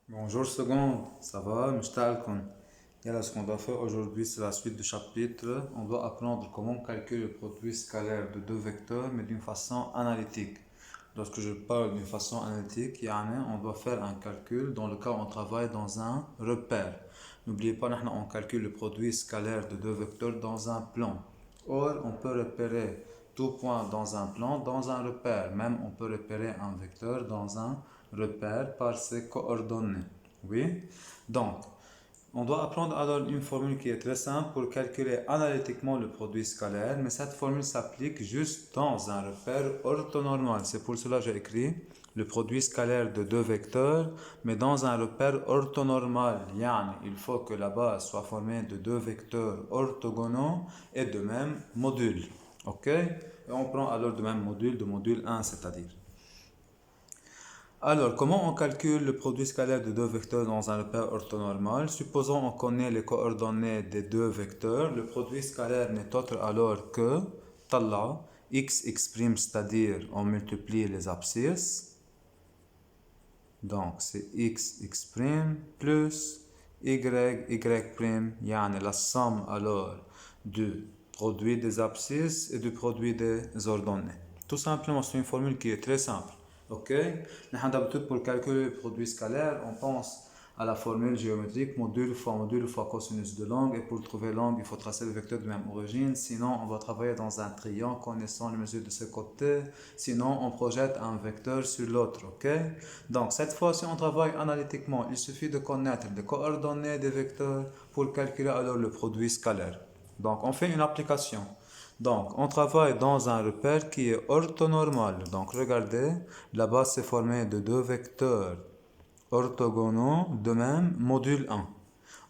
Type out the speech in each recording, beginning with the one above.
Bonjour seconde, ça va? مشتاقكم. Yalla, ce qu'on doit faire aujourd'hui, c'est la suite du chapitre. On doit apprendre comment calculer le produit scalaire de deux vecteurs, mais d'une façon analytique. Lorsque je parle d'une façon analytique, on doit faire un calcul dans le cas où on travaille dans un repère. N'oubliez pas, on calcule le produit scalaire de deux vecteurs dans un plan. Or, on peut repérer tout point dans un plan, dans un repère. Même on peut repérer un vecteur dans un repère par ses coordonnées. Oui? Donc, on doit apprendre alors une formule qui est très simple pour calculer analytiquement le produit scalaire, mais cette formule s'applique juste dans un repère orthonormal. C'est pour cela que j'ai écrit le produit scalaire de deux vecteurs, mais dans un repère orthonormal. Il faut que la base soit formée de deux vecteurs orthogonaux et de même module. Ok? Et on prend alors de même module, de module 1, c'est-à-dire. Alors, comment on calcule le produit scalaire de deux vecteurs dans un repère orthonormal? Supposons qu'on connaît les coordonnées des deux vecteurs. Le produit scalaire n'est autre alors que طلع x' c'est-à-dire on multiplie les abscisses. Donc, c'est x' plus y', la somme alors du produit des abscisses et du produit des ordonnées. Tout simplement, c'est une formule qui est très simple. Ok? D'habitude, pour calculer le produit scalaire, on pense à la formule géométrique module fois cosinus de l'angle. Et pour trouver l'angle, il faut tracer le vecteur de même origine. Sinon, on va travailler dans un triangle connaissant les mesures de ce côté. Sinon, on projette un vecteur sur l'autre. Ok? Donc, cette fois, si on travaille analytiquement, il suffit de connaître les coordonnées des vecteurs pour calculer alors le produit scalaire. Donc, on fait une application. Donc, on travaille dans un repère qui est orthonormal. Donc, regardez, la base est formée de deux vecteurs orthogonaux de même module 1.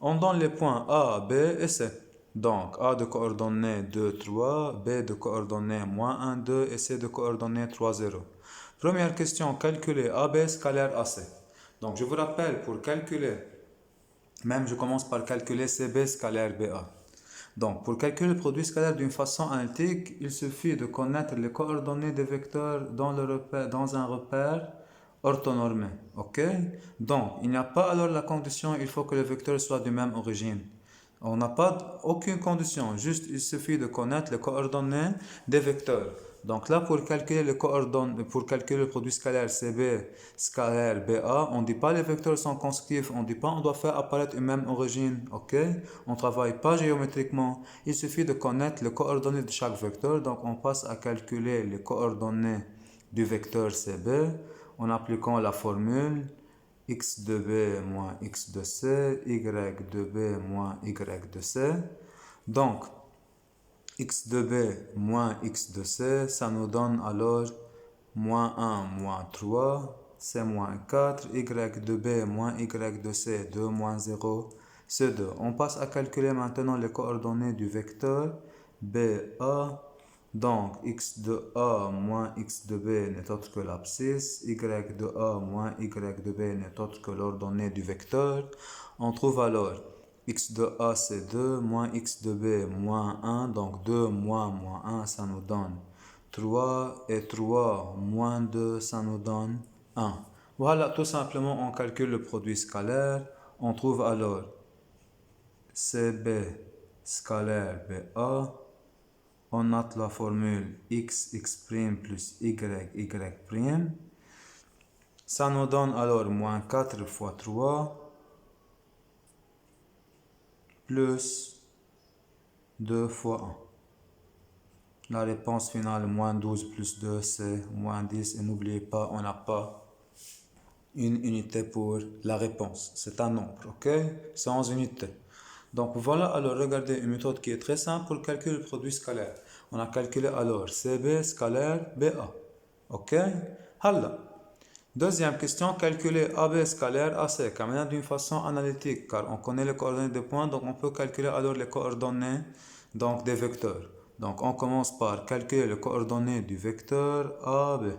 On donne les points A, B et C. Donc, A de coordonnées 2, 3, B de coordonnées moins 1, 2 et C de coordonnées 3, 0. Première question, calculer AB scalaire AC. Donc, je vous rappelle, pour calculer, même je commence par calculer CB scalaire BA. Donc, pour calculer le produit scalaire d'une façon analytique, il suffit de connaître les coordonnées des vecteurs dans un repère orthonormé. Ok? Donc, il n'y a pas alors la condition, il faut que le vecteur soit de même origine. On n'a pas aucune condition, juste il suffit de connaître les coordonnées des vecteurs. Donc là, pour calculer les coordonnées, pour calculer le produit scalaire CB scalaire BA, on ne dit pas les vecteurs sont consécutifs, on ne dit pas on doit faire apparaître une même origine, ok? On ne travaille pas géométriquement, il suffit de connaître les coordonnées de chaque vecteur, donc on passe à calculer les coordonnées du vecteur CB en appliquant la formule x de b moins x de c, y de b moins y de c. Donc, x de b moins x de c, ça nous donne alors moins 1 moins 3, c moins 4, y de b moins y de c, 2 moins 0, c'est 2. On passe à calculer maintenant les coordonnées du vecteur BA. Donc, x de A moins x de B n'est autre que l'abscisse, y de A moins y de B n'est autre que l'ordonnée du vecteur. On trouve alors x de A c'est 2, moins x de B moins 1, donc 2 moins 1, ça nous donne 3, et 3 moins 2, ça nous donne 1. Voilà, tout simplement, on calcule le produit scalaire. On trouve alors CB scalaire BA. On note la formule x plus y y'. Ça nous donne alors moins 4 fois 3 plus 2 fois 1. La réponse finale, moins 12 plus 2, c'est moins 10. Et n'oubliez pas, on n'a pas une unité pour la réponse. C'est un nombre, ok? 100 unités. Donc voilà, alors regardez une méthode qui est très simple pour calculer le produit scalaire. On a calculé alors CB scalaire BA. Ok? Halla. Deuxième question, calculer AB scalaire AC, quand même d'une façon analytique, car on connaît les coordonnées des points, donc on peut calculer alors les coordonnées donc des vecteurs. Donc on commence par calculer les coordonnées du vecteur AB.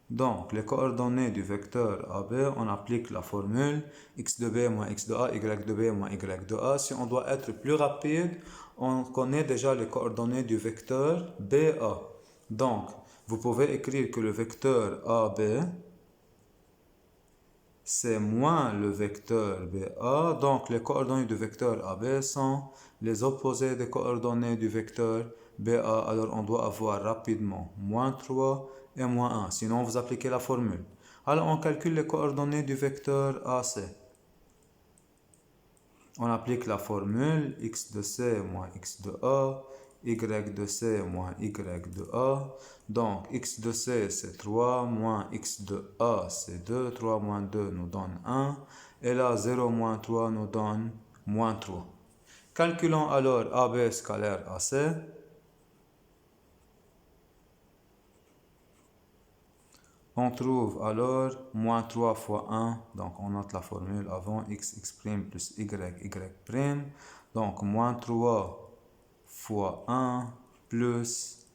Donc, les coordonnées du vecteur AB, on applique la formule x de b moins x de a, y de b moins y de a. Si on doit être plus rapide, on connaît déjà les coordonnées du vecteur BA. Donc, vous pouvez écrire que le vecteur AB c'est moins le vecteur BA. Donc, les coordonnées du vecteur AB sont les opposés des coordonnées du vecteur BA. Alors, on doit avoir rapidement moins 3 et moins 1. Sinon, vous appliquez la formule. Alors, on calcule les coordonnées du vecteur AC. On applique la formule x de C moins x de A, y de C moins y de A. Donc, x de C c'est 3, moins x de A c'est 2. 3 moins 2 nous donne 1. Et là, 0 moins 3 nous donne moins 3. Calculons alors AB scalaire AC. On trouve alors moins 3 fois 1, donc on note la formule avant, x plus y prime. Donc moins 3 fois 1 plus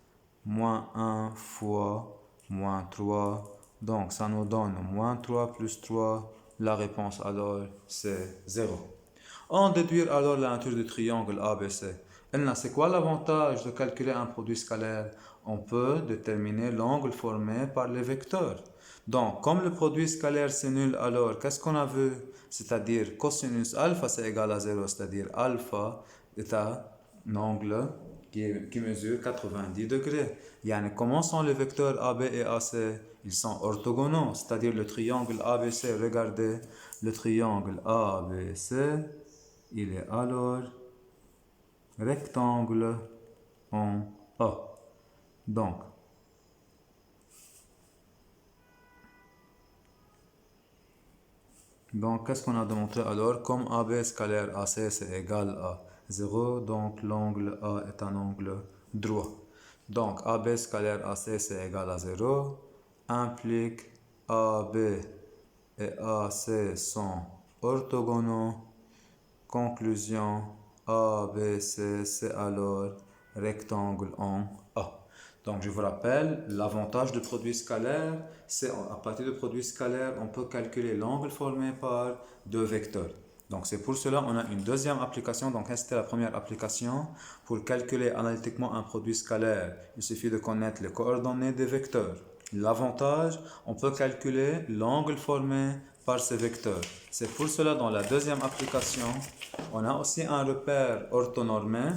moins 1 fois moins 3. Donc ça nous donne moins 3 plus 3. La réponse alors c'est 0. On déduit alors la nature du triangle ABC. C'est quoi l'avantage de calculer un produit scalaire? On peut déterminer l'angle formé par les vecteurs. Donc, comme le produit scalaire c'est nul, alors qu'est-ce qu'on a vu? C'est-à-dire cosinus alpha c'est égal à 0, c'est-à-dire alpha est un angle qui mesure 90 degrés. Comment sont les vecteurs AB et AC? Ils sont orthogonaux, c'est-à-dire le triangle ABC. Regardez, le triangle ABC, il est alors rectangle en A. Donc, qu'est-ce qu'on a démontré alors? Comme AB scalaire AC c'est égal à 0, donc l'angle A est un angle droit. Donc, AB scalaire AC c'est égal à 0, implique AB et AC sont orthogonaux. Conclusion, ABC c'est alors rectangle en A. Donc, je vous rappelle, l'avantage du produit scalaire, c'est à partir du produit scalaire, on peut calculer l'angle formé par deux vecteurs. Donc, c'est pour cela qu'on a une deuxième application. Donc, c'était la première application. Pour calculer analytiquement un produit scalaire, il suffit de connaître les coordonnées des vecteurs. L'avantage, on peut calculer l'angle formé par ces vecteurs. C'est pour cela, dans la deuxième application, on a aussi un repère orthonormé.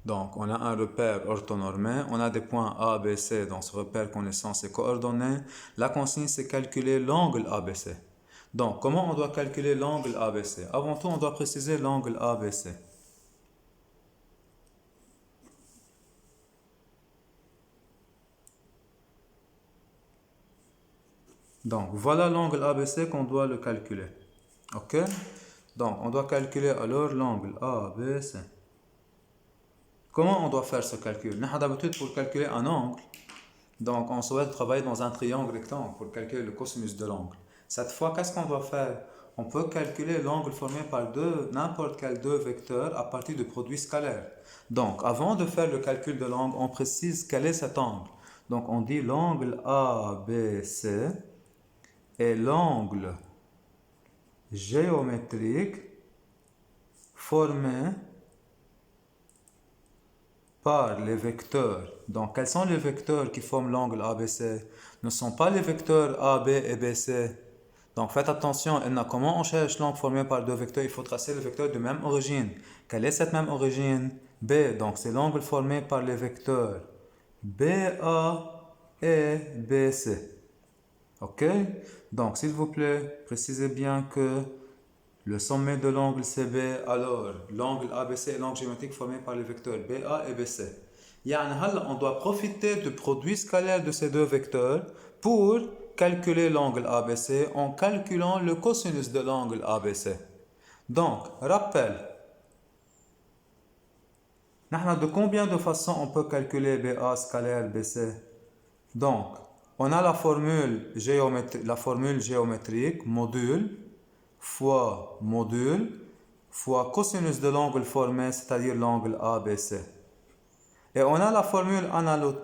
Donc, on a un repère orthonormé, on a des points A, B, C dans ce repère connaissant ses coordonnées. La consigne, c'est calculer l'angle ABC. Donc, comment on doit calculer l'angle ABC? Avant tout, on doit préciser l'angle ABC. Donc, voilà l'angle ABC qu'on doit le calculer. OK? Donc, on doit calculer alors l'angle ABC. Comment on doit faire ce calcul? D'habitude, pour calculer un angle, donc on souhaite travailler dans un triangle rectangle pour calculer le cosinus de l'angle. Cette fois, qu'est-ce qu'on doit faire? On peut calculer l'angle formé par n'importe quel deux vecteurs à partir du produit scalaire. Donc, avant de faire le calcul de l'angle, on précise quel est cet angle. Donc, on dit l'angle ABC est l'angle géométrique formé par les vecteurs. Donc, quels sont les vecteurs qui forment l'angle ABC? Ne sont pas les vecteurs AB et BC. Donc, faites attention, comment on cherche l'angle formé par deux vecteurs? Il faut tracer le vecteur de même origine. Quelle est cette même origine? B. Donc, c'est l'angle formé par les vecteurs BA et BC. OK? Donc, s'il vous plaît, précisez bien que le sommet de l'angle CB, alors l'angle ABC est l'angle géométrique formé par les vecteurs BA et BC. On doit profiter du produit scalaire de ces deux vecteurs pour calculer l'angle ABC en calculant le cosinus de l'angle ABC. Donc, rappel. De combien de façons on peut calculer BA scalaire BC? Donc, on a la formule géométrique, module fois cosinus de l'angle formé, c'est-à-dire l'angle ABC. Et on a la formule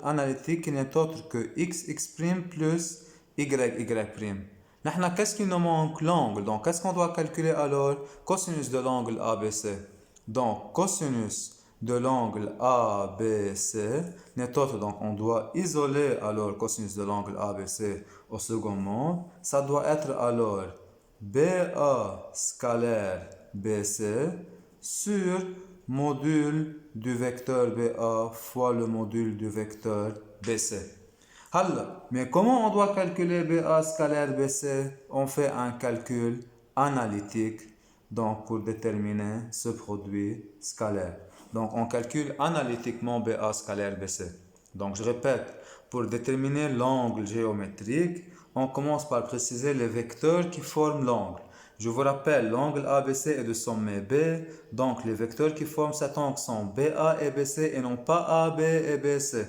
analytique qui n'est autre que x plus y. Qu'est-ce qui nous manque? L'angle. Donc, qu'est-ce qu'on doit calculer alors? Cosinus de l'angle ABC. Donc, cosinus de l'angle ABC n'est autre, donc on doit isoler alors cosinus de l'angle ABC au second monde. Ça doit être alors BA scalaire BC sur module du vecteur BA fois le module du vecteur BC. Mais comment on doit calculer BA scalaire BC? On fait un calcul analytique donc pour déterminer ce produit scalaire. Donc on calcule analytiquement BA scalaire BC. Donc je répète, pour déterminer l'angle géométrique, on commence par préciser les vecteurs qui forment l'angle. Je vous rappelle, l'angle ABC est de sommet B, donc les vecteurs qui forment cet angle sont BA et BC et non pas AB et BC.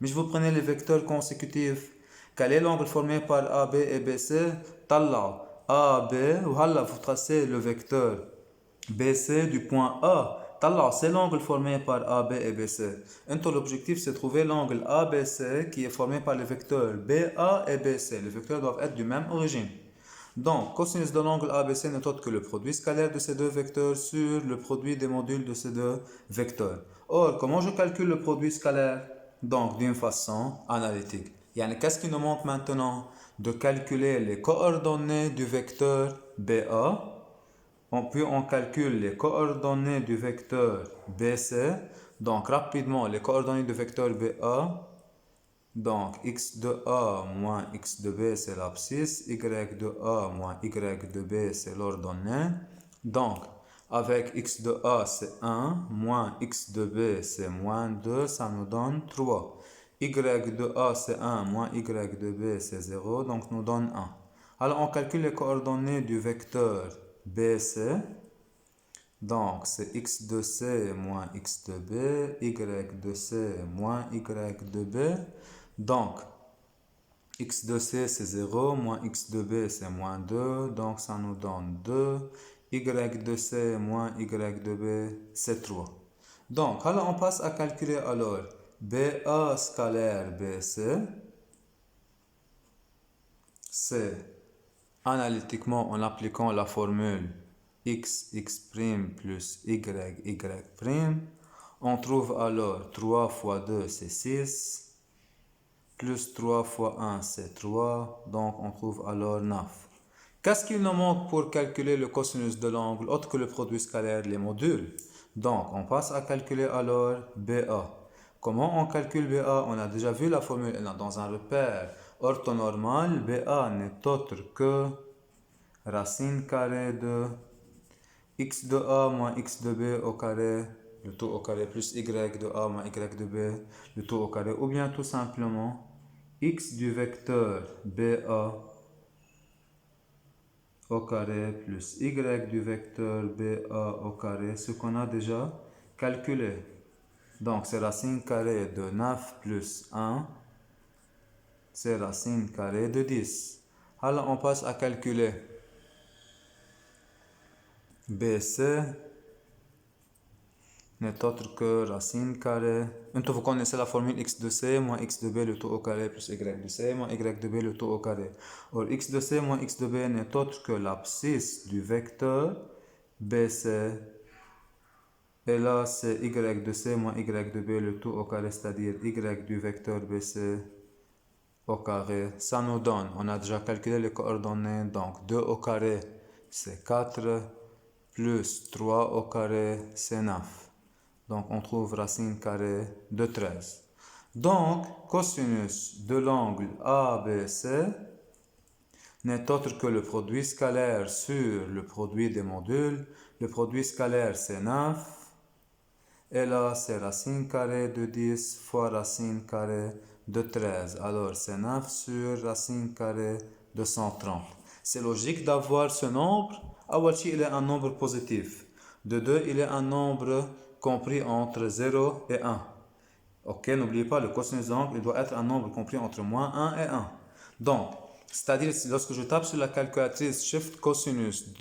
Mais je vous prenais les vecteurs consécutifs. Quel est l'angle formé par AB et BC? Talla AB, voilà, vous tracez le vecteur BC du point A. Talla, c'est l'angle formé par AB et BC. L'objectif, c'est de trouver l'angle ABC qui est formé par les vecteurs BA et BC. Les vecteurs doivent être du même origine. Donc, cosinus de l'angle ABC n'est autre que le produit scalaire de ces deux vecteurs sur le produit des modules de ces deux vecteurs. Or, comment je calcule le produit scalaire? Donc, d'une façon analytique. Qu'est-ce qui nous manque maintenant? De calculer les coordonnées du vecteur BA. Puis on calcule les coordonnées du vecteur BC. Donc, rapidement, les coordonnées du vecteur BA. Donc, x de A moins x de B, c'est l'abscisse. Y de A moins y de B, c'est l'ordonnée. Donc, avec x de A, c'est 1, moins x de B, c'est moins 2, ça nous donne 3. Y de A, c'est 1, moins y de B, c'est 0, donc nous donne 1. Alors, on calcule les coordonnées du vecteur BC. Donc, c'est x de C moins x de B, y de C moins y de B. Donc, x de C c'est 0, moins x de B c'est moins 2, donc ça nous donne 2. Y de C moins y de B c'est 3. Donc, alors on passe à calculer alors BA scalaire BC. C'est analytiquement en appliquant la formule x plus y prime. On trouve alors 3 fois 2 c'est 6. Plus 3 fois 1, c'est 3. Donc, on trouve alors 9. Qu'est-ce qu'il nous manque pour calculer le cosinus de l'angle, autre que le produit scalaire, les modules? Donc, on passe à calculer alors BA. Comment on calcule BA? On a déjà vu la formule dans un repère orthonormal. BA n'est autre que racine carrée de x de A moins x de B au carré, le tout au carré, plus y de A moins y de B, le tout au carré, ou bien tout simplement x du vecteur BA au carré plus y du vecteur BA au carré, ce qu'on a déjà calculé. Donc, c'est racine carrée de 9 plus 1, c'est racine carrée de 10. Alors, on passe à calculer BC n'est autre que racine carrée. Vous connaissez la formule x de C moins x de B le tout au carré plus y de C moins y de B le tout au carré. Or, x de C moins x de B n'est autre que l'abscisse du vecteur BC. Et là, c'est y de C moins y de B le tout au carré, c'est-à-dire y du vecteur BC au carré. Ça nous donne, on a déjà calculé les coordonnées, donc 2 au carré, c'est 4, plus 3 au carré, c'est 9. Donc, on trouve racine carrée de 13. Donc, cosinus de l'angle ABC n'est autre que le produit scalaire sur le produit des modules. Le produit scalaire, c'est 9. Et là, c'est racine carrée de 10 fois racine carrée de 13. Alors, c'est 9 sur racine carrée de 130. C'est logique d'avoir ce nombre. Awachi, il est un nombre positif. De 2, il est un nombre compris entre 0 et 1. Ok, n'oubliez pas, le cosinus de l'angle, il doit être un nombre compris entre moins 1 et 1. Donc, c'est-à-dire, lorsque je tape sur la calculatrice Shift cosinus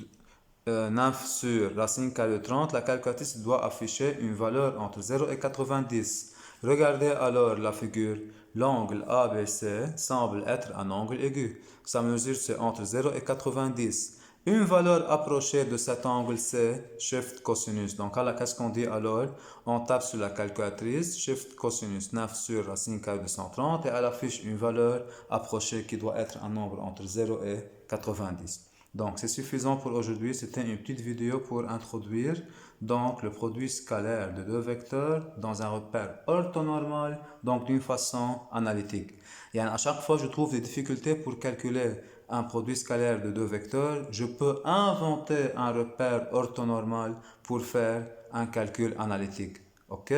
9 sur racine carrée de 30, la calculatrice doit afficher une valeur entre 0 et 90. Regardez alors la figure. L'angle ABC semble être un angle aigu. Sa mesure, c'est entre 0 et 90. Une valeur approchée de cet angle, c'est shift cosinus. Donc, là, qu'est-ce qu'on dit alors? On tape sur la calculatrice, shift cosinus 9 sur racine carrée de 130 et elle affiche une valeur approchée qui doit être un nombre entre 0 et 90. Donc, c'est suffisant pour aujourd'hui. C'était une petite vidéo pour introduire donc le produit scalaire de deux vecteurs dans un repère orthonormal, donc d'une façon analytique. Et à chaque fois, je trouve des difficultés pour calculer un produit scalaire de deux vecteurs. Je peux inventer un repère orthonormal pour faire un calcul analytique. OK?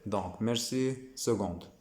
Donc, merci. Seconde.